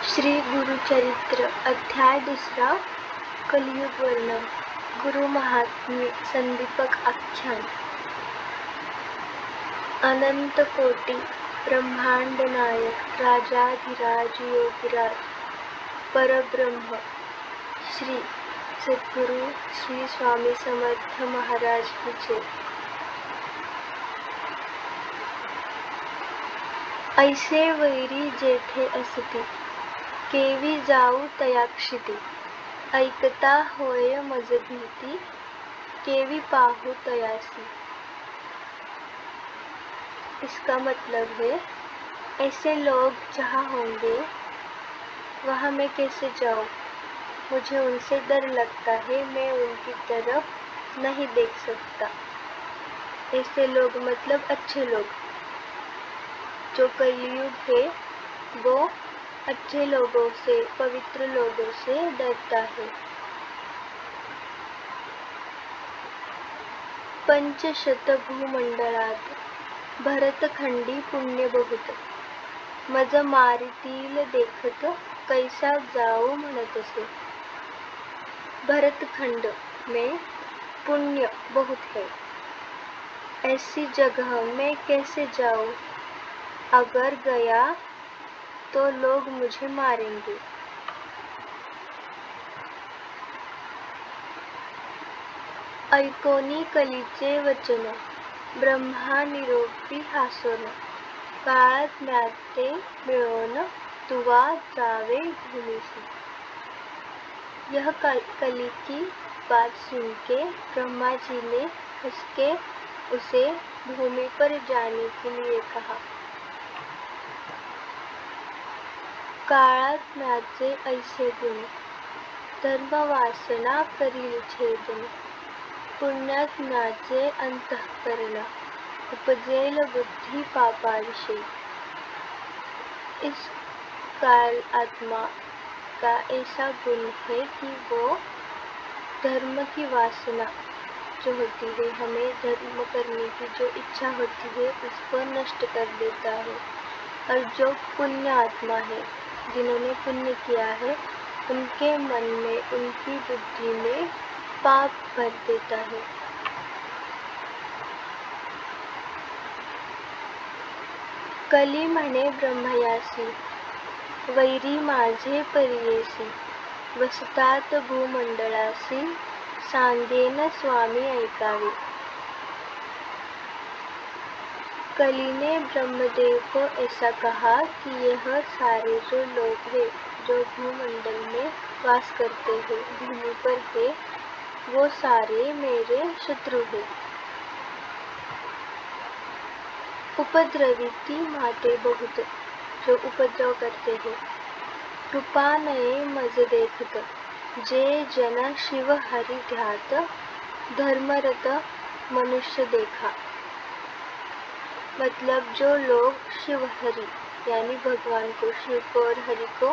श्री गुरुचरित्र अध्याय 2 कलियुग वर्णन गुरु महात्म्य संदीपक आख्यान। अनंत कोटि ब्रह्मांड नायक राजाधिराज योगीराज परब्रह्म श्री सद्गुरु श्री स्वामी समर्थ महाराज की जय। ऐसे वैरी जेथे असती केवी जाऊ तयाक्षिती ऐकता होय मज भीती केवी पाहू तयासी। इसका मतलब है, ऐसे लोग जहाँ होंगे वहाँ मैं कैसे जाऊँ, मुझे उनसे डर लगता है, मैं उनकी तरफ नहीं देख सकता। ऐसे लोग मतलब अच्छे लोग। जो कलियुग है वो अच्छे लोगों से, पवित्र लोगों से डरता है। पंचशत भूमंडळात भरतखंडी पुण्य बहुत मज मारितील देखत कैसा जाऊ म्हणतसे। भरतखंड में पुण्य बहुत है, ऐसी जगह मैं कैसे जाऊँ? अगर गया तो लोग मुझे मारेंगे। ऐकोनी कलीचे वचन ब्रह्मा निरोपी हासोन काळात म्याते मिळोन तुवा जावे भूमिसी। यह कली की बात सुनके ब्रह्मा जी ने हंस के उसे भूमि पर जाने के लिए कहा। काळात म्याचे ऐसे गुण धर्म वासना करील छेदन पुण्यात म्याचे अंतःकरण उपजेल बुद्धि पापाविषयी। इस काल आत्मा का ऐसा गुण है कि वो धर्म की वासना जो होती है, हमें धर्म करने की जो इच्छा होती है उसको नष्ट कर देता है। और जो पुण्य आत्मा है, जिन्होंने पुण्य किया है, उनके मन में, उनकी बुद्धि में पाप भर देता है। कली म्हणे ब्रह्मयासी वैरी माझे परियेसी वसतात भूमंडळासी सांगेन स्वामी ऐकावे। कली ने ब्रह्मदेव को ऐसा कहा कि यह सारे जो लोग हैं, जो भूमंडल में वास करते हैं, भूमि पर है, वो सारे मेरे शत्रु हैं। उपद्रविती माते बहुत जो उपद्रव करते हैं। कृपा नये मज देखत जे जन शिव हरि ध्यात धर्मरत मनुष्य देखा। मतलब जो लोग शिव हरि यानी भगवान को, शिव को और हरि को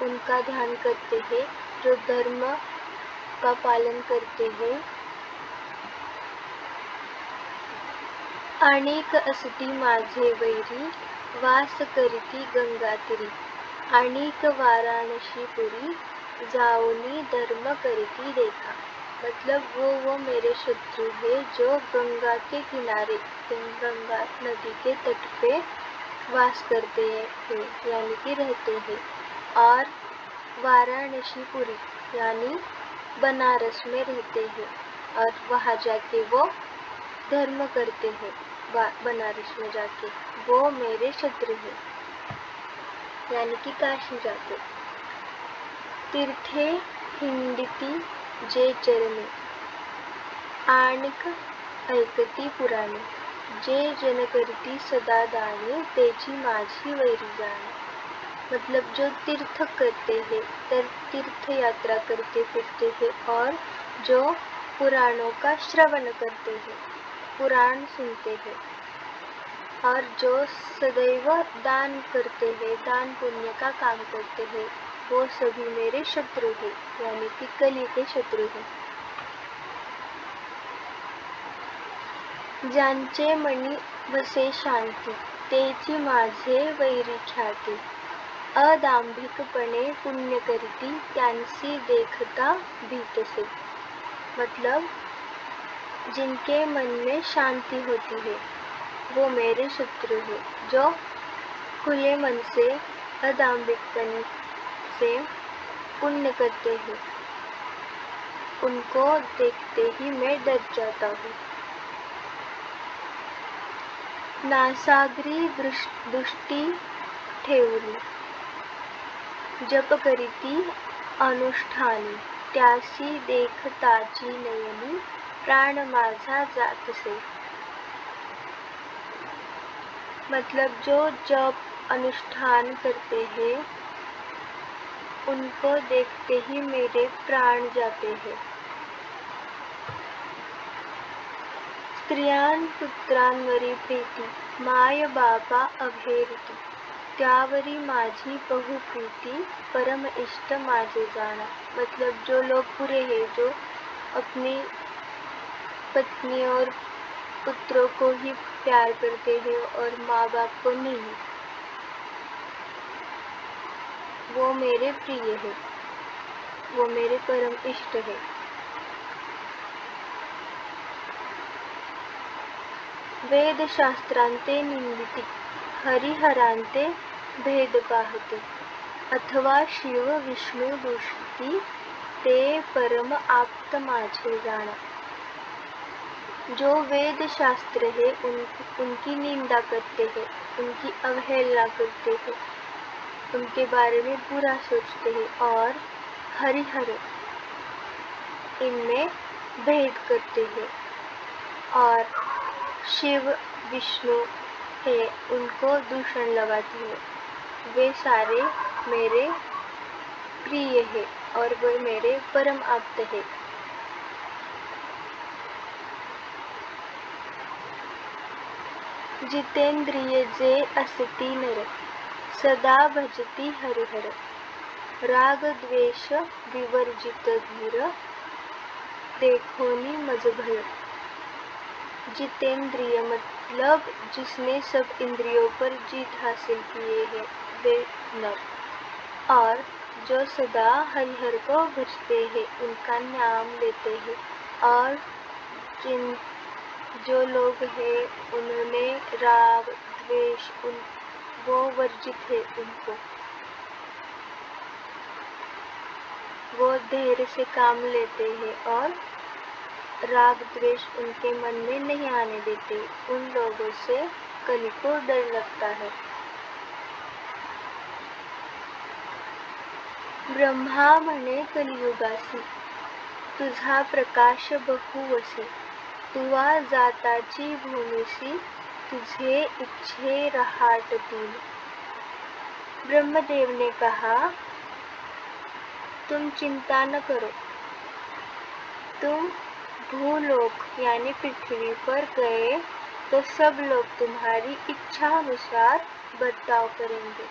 उनका ध्यान करते हैं, जो धर्म का पालन करते हैं। अनेक असती माझे वैरी वास करीती गंगातीरी अनेक वाराणसीपुरी जाऊनी धर्म करीती देखा। मतलब वो मेरे शत्रु है जो गंगा के किनारे, गंगा नदी के तट पे वास करते हैं यानी कि रहते हैं, और वाराणसीपुरी यानी बनारस में रहते हैं, और वहाँ जाके वो धर्म करते हैं। बनारस में जाके वो मेरे शत्रु हैं, यानी कि काशी जाके। तीर्थे हिंडिती जे चरणे आणिक ऐकती पुराणे जे जन करती सदा दाने तेची माझी वैरी जाणे। मतलब जो तीर्थ करते हैं, तीर्थ यात्रा करते फिरते हैं, और जो पुराणों का श्रवण करते हैं, पुराण सुनते हैं, और जो सदैव दान करते हैं, दान पुण्य का काम करते हैं, वो सभी मेरे शत्रु हैं, यानी कि कली के शत्रु हैं। ज्यांचे मनी वसे शांती तेची माझे वैरी ख्याती अदांभिकपणे पुण्य करीती त्यांसी देखता भीतसे। मतलब जिनके मन में शांति होती है वो मेरे शत्रु है। जो खुले मन से अदांभिकपन से पुण्य करते हैं उनको देखते ही मैं डर जाता हूँ। नासाग्री दृष्टी ठेवली जप करीती अनुष्ठानी त्यासी देखताची नयनी प्राण माझा जातसे। मतलब जो जप अनुष्ठान करते हैं उनको देखते ही मेरे प्राण जाते हैं। स्त्रियां पुत्रांवरी प्रीती माय बापा अभेरिती त्यावरी माझी बहु प्रीती परम इष्ट माझे जाना। मतलब जो लोग बुरे हैं जो अपनी पत्नी और पुत्रों को ही प्यार करते हैं और माँ बाप को नहीं, वो मेरे प्रिय है, वो मेरे परम इष्ट है। वेद शास्त्रांते निंदिती हरिहरांते भेद पाहते अथवा शिव विष्णु दूषिती ते परम आप्त माझे जाना। जो वेद शास्त्र है उनकी निंदा करते हैं, उनकी अवहेलना करते हैं, उनके बारे में बुरा सोचते हैं और हरिहर इनमें भेद करते हैं और शिव विष्णु है उनको दूषण लगाते हैं, वे सारे मेरे प्रिय है और वे मेरे परम आप्त है। जितेंद्रिय जे असति नर सदा भजती हरिहर राग द्वेष विवर्जित धीर देखोनी मज भय। जितेंद्रिय मतलब जिसने सब इंद्रियों पर जीत हासिल किए है वे नर, और जो सदा हरिहर को भजते हैं उनका नाम लेते हैं, और जो लोग हैं उन्होंने राग द्वेष वो वर्जित है, उनको वो धैर्य से काम लेते हैं और राग द्वेष उनके मन में नहीं आने देते। उन लोगों से कली को डर लगता है। ब्रह्मा म्हणे कलियुगासी तुझा प्रकाश बहुवसी तुवा जाताची भूमिसी तुझे इच्छे रहाटतील। ब्रह्मदेव ने कहा तुम चिंता न करो, तुम भूलोक यानी पृथ्वी पर गए तो सब लोग तुम्हारी इच्छा अनुसार बर्ताव करेंगे।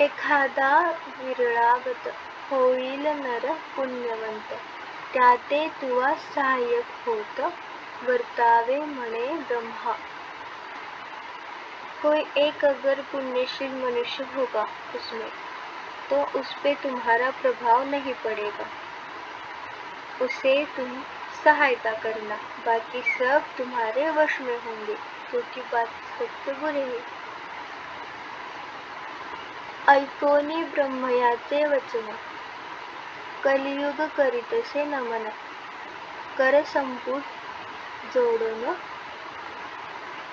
एखादा विरळागत होईल नर पुण्यवंत त्याते तुवा सहाय्यक होत वर्तावे म्हणे ब्रह्मा। कोई एक अगर पुण्यशील मनुष्य होगा उसमें तो उस पे तुम्हारा प्रभाव नहीं पड़ेगा, उसे तुम सहायता करना, बाकी सब तुम्हारे वश में होंगे क्योंकि बाकी सब तो बुरे हैं। ऐकोनी ब्रह्मयाचे वचन कलियुग करीतसे नमन कर संपुट जोडून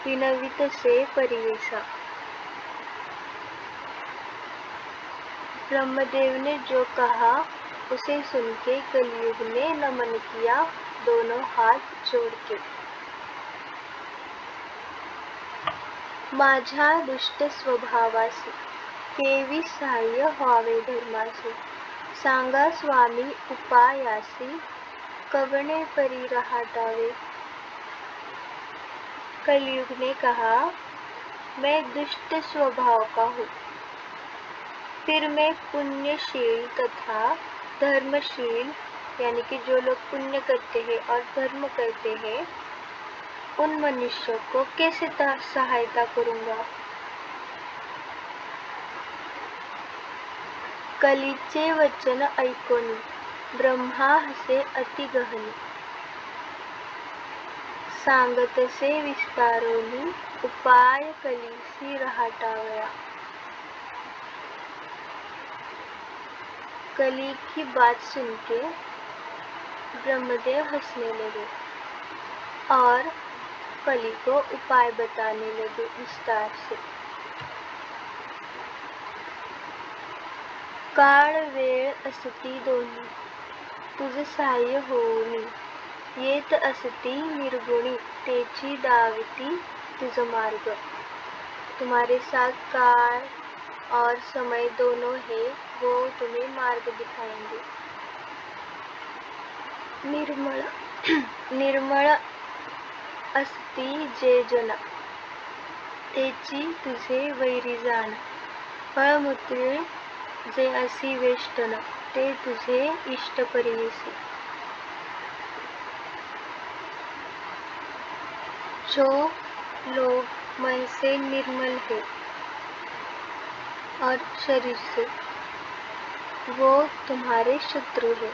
विनवितसे परिवेशा। ब्रह्मदेव ने जो कहा उसे सुन के कलियुग ने नमन किया दोनों हाथ जोड़ के। माझ्या दुष्ट स्वभावासी केवी सहाय्य व्हावे धर्मासी सांगा स्वामी उपायासी कवणे परी रहाटावे। कलियुग ने कहा मैं दुष्ट स्वभाव का हूँ, फिर मैं पुण्यशील तथा धर्मशील यानी कि जो लोग पुण्य करते हैं और धर्म करते हैं उन मनुष्यों को कैसे सहायता करूंगा। कलीचे वचन ऐकोनी ब्रह्मा हसे अति गहनी, सांगतसे विस्तारोनी उपाय कलीसी रहाटावया। कली की बात सुनके ब्रह्मदेव हंसने लगे और कली को उपाय बताने लगे विस्तार से। काळ वेळ असती दोन्ही तुझ सहाय्य होऊनी, येत असती निर्गुणी तेची दाविती तुझ मार्ग। तुम्हारे साथ काल और समय दोनों है, वो तुम्हें मार्ग दिखाएंगे। निर्मळ असती जे जन, तेची तुझे वैरी जाण। फळमूत्री जे असी वेष्टन, ते तुझे इष्ट परियसी। जो लोग मन से निर्मल है और शरीर से, वो तुम्हारे शत्रु है,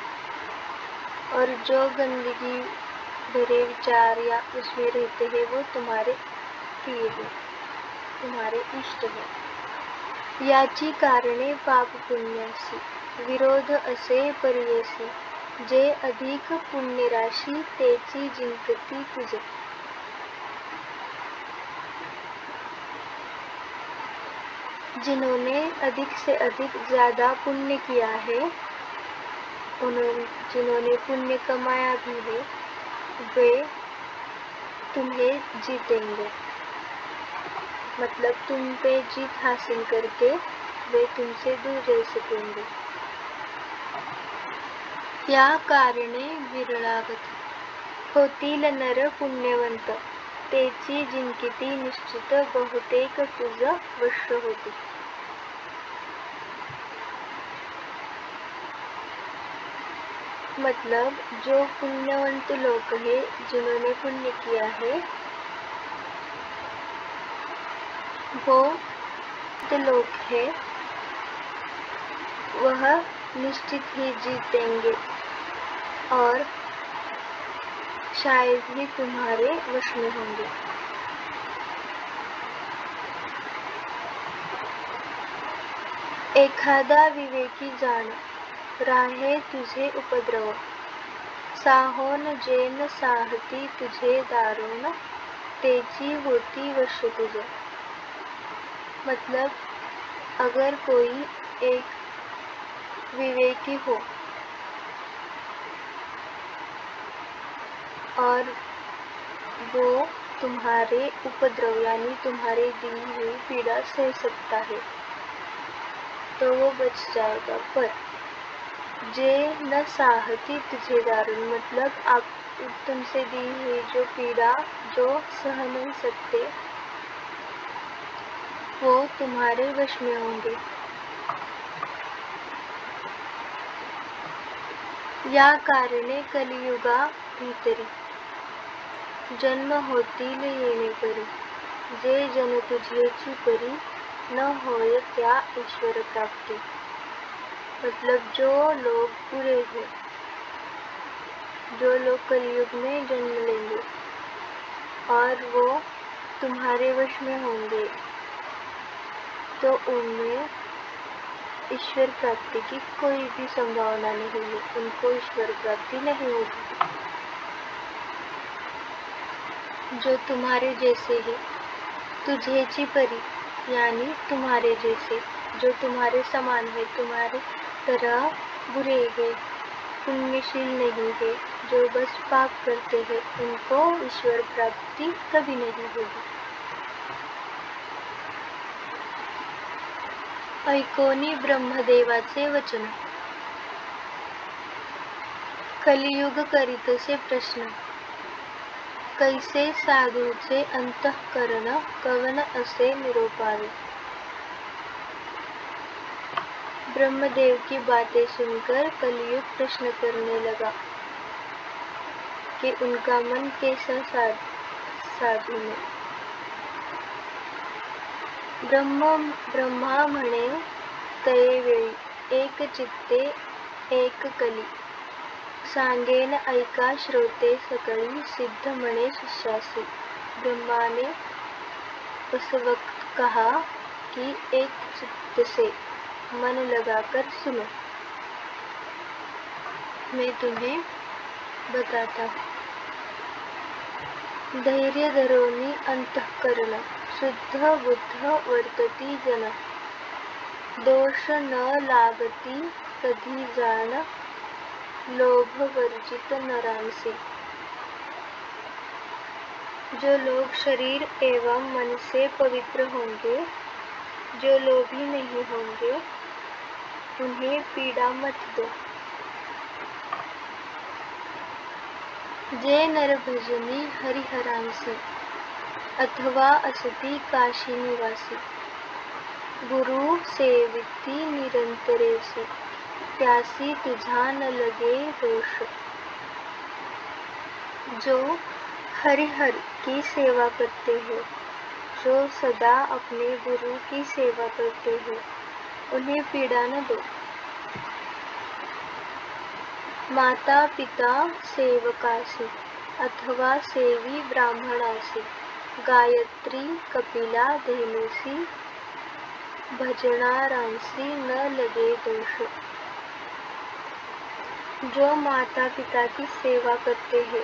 और जो गंदगी भरे विचार या उसमें रहते हैं वो तुम्हारे प्रिय है, तुम्हारे इष्ट है। याची कारणे पाप पुण्यासी विरोध असे परियसी, जे अधिक पुण्य राशी तेची जिंकती तुझे। जिन्होंने अधिक से अधिक ज्यादा पुण्य किया है, जिन्होंने पुण्य कमाया भी है, वे तुम्हें जीतेंगे। मतलब तुम पे जीत हासिल करके वे तुमसे दूर रह सकेंगे। या कारणे विरळावत होतील नर पुण्यवंत, तेची जिंकिती निश्चित बहुतेक तुझ वश होती। मतलब जो पुण्यवंत लोग हैं, जिन्होंने पुण्य किया है, वो लोग हैं, वह निश्चित ही जीतेंगे और शायद ही तुम्हारे वश में होंगे। एखादा विवेकी जाण राहे तुझे उपद्रव, साहोन जेन साहती तुझे दारुण, तेची होती वश तुझे। मतलब अगर कोई एक विवेकी हो और वो तुम्हारे उपद्रव यानी तुम्हारे दी हुई पीड़ा सह सकता है, तो वो बच जाएगा। पर जे न साहती तुझे दारुण, मतलब आप तुमसे दी हुई जो पीड़ा जो सह नहीं सकते, वो तुम्हारे वश में होंगे। या कारणे कलियुगा भीतरी जन्म होतील येणे परी, जे जन तुझेची परी न होय त्या ईश्वर प्राप्ति। मतलब जो लोग बुरे हैं, जो लोग कलयुग में जन्म लेंगे और वो तुम्हारे वश में होंगे, तो उनमें ईश्वर प्राप्ति की कोई भी संभावना नहीं है, उनको ईश्वर प्राप्ति नहीं होगी। जो तुम्हारे जैसे है, तुझेची परी यानी तुम्हारे जैसे, जो तुम्हारे समान है, तुम्हारे तरह बुरे है, पुण्यशील नहीं है, जो बस पाप करते हैं, उनको ईश्वर प्राप्ति कभी नहीं होगी। ऐकोनी ब्रह्मदेवाचे वचन। कलियुग करीतसे प्रश्न, कैसे साधूचे अंतःकरण कवन असे निरोपावे। ब्रह्मदेव की बातें सुनकर कलियुग प्रश्न करने लगा कि उनका मन कैसा साधूने. ब्रह्मा म्हणे तये वेळी एक चित्ते एक कली. सांगेन ऐका श्रोते सकळी सिद्ध म्हणे शिष्यासी. ब्रह्माने उस वक्त कहा कि एक चित्त से मन लगाकर सुनो. मैं तुम्हें बताता हूँ. धैर्य धरोनी अंतःकरण शुद्ध बुद्ध वर्तती जन. दोष न लागती कधी जाण लोभ वर्जित नरांसी. जो लोग शरीर एवं मन से पवित्र होंगे, जो लोभी नहीं होंगे, उन्हें पीड़ा मत दो. जे नर भजनी हरिहरांसी अथवा असती काशी निवासी. गुरु सेविती निरंतरेसी त्यासी तुझा न लगे दोष. जो हरिहर की सेवा करते हैं, जो सदा अपने गुरु की सेवा करते हैं, उन्हें पीड़ा न दो. माता पिता सेवकासी अथवा सेवी ब्राह्मणासी गायत्री कपिला धेनुसी भजनारांसी न लगे दोष. जो माता पिता की सेवा करते हैं,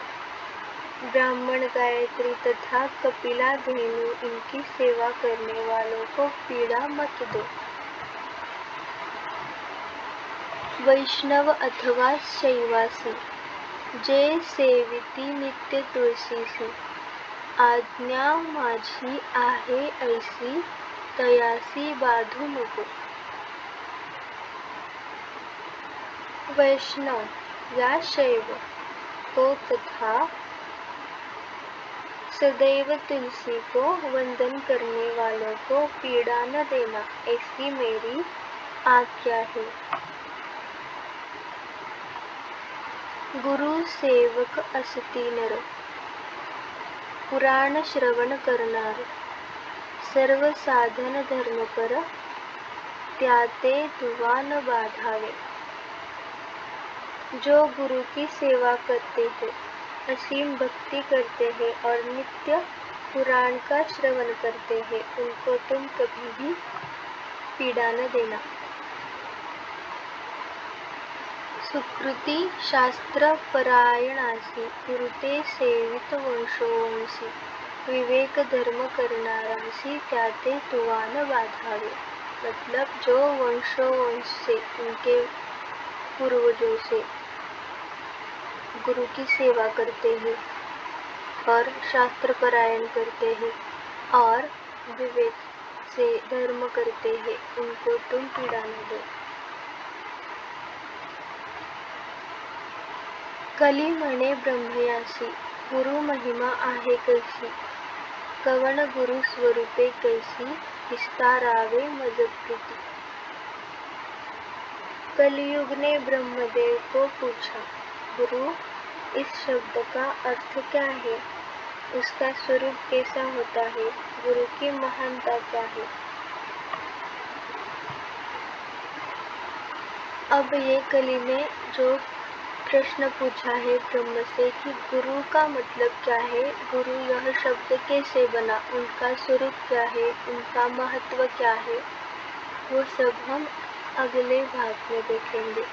ब्राह्मण गायत्री तथा कपिला धेनु इनकी सेवा करने वालों को पीड़ा मत दो. वैष्णव अथवा शैवासी जे सेविती नित्य तुळशीसी. आज्ञा माझी आहे ऐसी तयासी बाधू नको. वैष्णव या शैव को तथा सदैव तुलसी को वंदन करने वालों को पीड़ा न देना, ऐसी मेरी आज्ञा है. गुरु सेवक असती नर पुराण श्रवण करणार. सर्व साधन धर्म कर त्याते तुवा न बाधावे. जो गुरु की सेवा करते हैं, असीम भक्ति करते हैं और नित्य पुराण का श्रवण करते हैं, उनको तुम कभी भी पीड़ा न देना. सुकृती शास्त्र परायणासी कुरुते सेवित वंशोवंशी. विवेक धर्म करणारांसी त्याते तुवा न बाधावे. मतलब जो वंशोवंश से उनके पूर्वजों से गुरु की सेवा करते हैं और शास्त्र परायण करते हैं और विवेक से धर्म करते हैं, उनको तुम पीड़ा न दो. कली म्हणे ब्रह्मयासी गुरु महिमा आहे कैसी. कवन गुरु स्वरूपे कैसी विस्तारावे मज प्रीति. कलयुग ने ब्रह्मदेव को पूछा, गुरु इस शब्द का अर्थ क्या है, उसका स्वरूप कैसा होता है, गुरु की महानता क्या है. अब ये कली ने जो प्रश्न पूछा है ब्रह्म से कि गुरु का मतलब क्या है, गुरु यह शब्द कैसे बना, उनका स्वरूप क्या है, उनका महत्व क्या है, वो सब हम अगले भाग में देखेंगे.